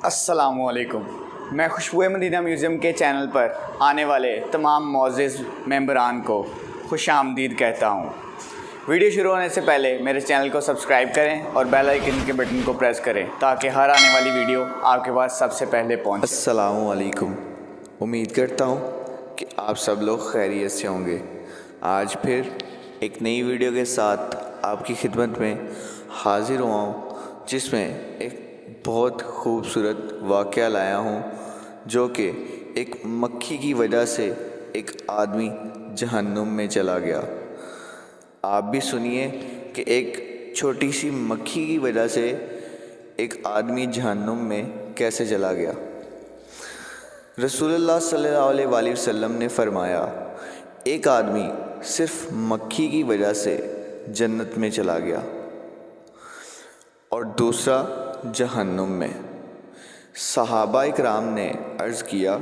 السلام علیکم۔ میں خوشبوئے مدینہ میوزیم کے چینل پر آنے والے تمام معزز ممبران کو خوش آمدید کہتا ہوں۔ ویڈیو شروع ہونے سے پہلے میرے چینل کو سبسکرائب کریں اور بیل آئیکن کے بٹن کو پریس کریں تاکہ ہر آنے والی ویڈیو آپ کے پاس سب سے پہلے پہنچے۔ السلام علیکم۔ امید کرتا ہوں کہ آپ سب لوگ خیریت سے ہوں گے۔ آج پھر ایک نئی ویڈیو کے ساتھ آپ کی خدمت میں حاضر ہوا ہوں، جس میں ایک بہت خوبصورت واقعہ لایا ہوں، جو کہ ایک مکھی کی وجہ سے ایک آدمی جہنم میں چلا گیا۔ آپ بھی سنیے کہ ایک چھوٹی سی مکھی کی وجہ سے ایک آدمی جہنم میں کیسے چلا گیا۔ رسول اللہ صلی اللہ علیہ وآلہ وسلم نے فرمایا، ایک آدمی صرف مکھی کی وجہ سے جنت میں چلا گیا اور دوسرا جہنم میں۔ صحابہ اکرام نے عرض کیا،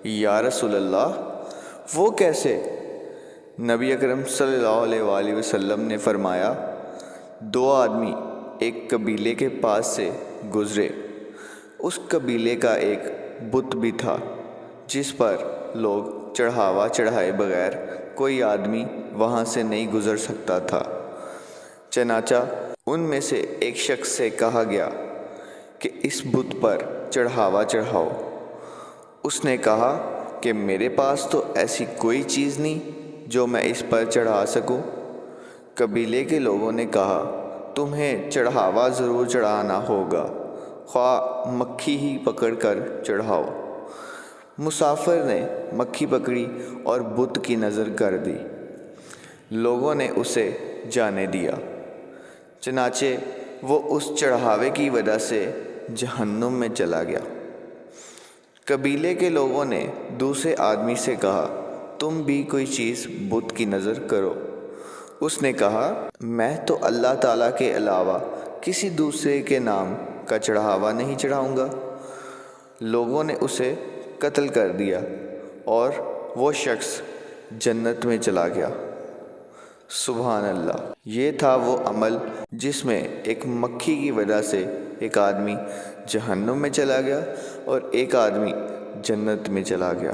یا رسول اللہ وہ کیسے؟ نبی اکرم صلی اللہ علیہ وآلہ وسلم نے فرمایا، دو آدمی ایک قبیلے کے پاس سے گزرے۔ اس قبیلے کا ایک بت بھی تھا جس پر لوگ چڑھاوا چڑھائے بغیر کوئی آدمی وہاں سے نہیں گزر سکتا تھا۔ چنانچہ ان میں سے ایک شخص سے کہا گیا کہ اس بت پر چڑھاوا چڑھاؤ۔ اس نے کہا کہ میرے پاس تو ایسی کوئی چیز نہیں جو میں اس پر چڑھا سکوں۔ قبیلے کے لوگوں نے کہا، تمہیں چڑھاوا ضرور چڑھانا ہوگا، خواہ مکھی ہی پکڑ کر چڑھاؤ۔ مسافر نے مکھی پکڑی اور بت کی نظر کر دی۔ لوگوں نے اسے جانے دیا، چنانچہ وہ اس چڑھاوے کی وجہ سے جہنم میں چلا گیا۔ قبیلے کے لوگوں نے دوسرے آدمی سے کہا، تم بھی کوئی چیز بت کی نظر کرو۔ اس نے کہا، میں تو اللہ تعالیٰ کے علاوہ کسی دوسرے کے نام کا چڑھاوا نہیں چڑھاؤں گا۔ لوگوں نے اسے قتل کر دیا اور وہ شخص جنت میں چلا گیا۔ سبحان اللہ۔ یہ تھا وہ عمل جس میں ایک مکھی کی وجہ سے ایک آدمی جہنم میں چلا گیا اور ایک آدمی جنت میں چلا گیا۔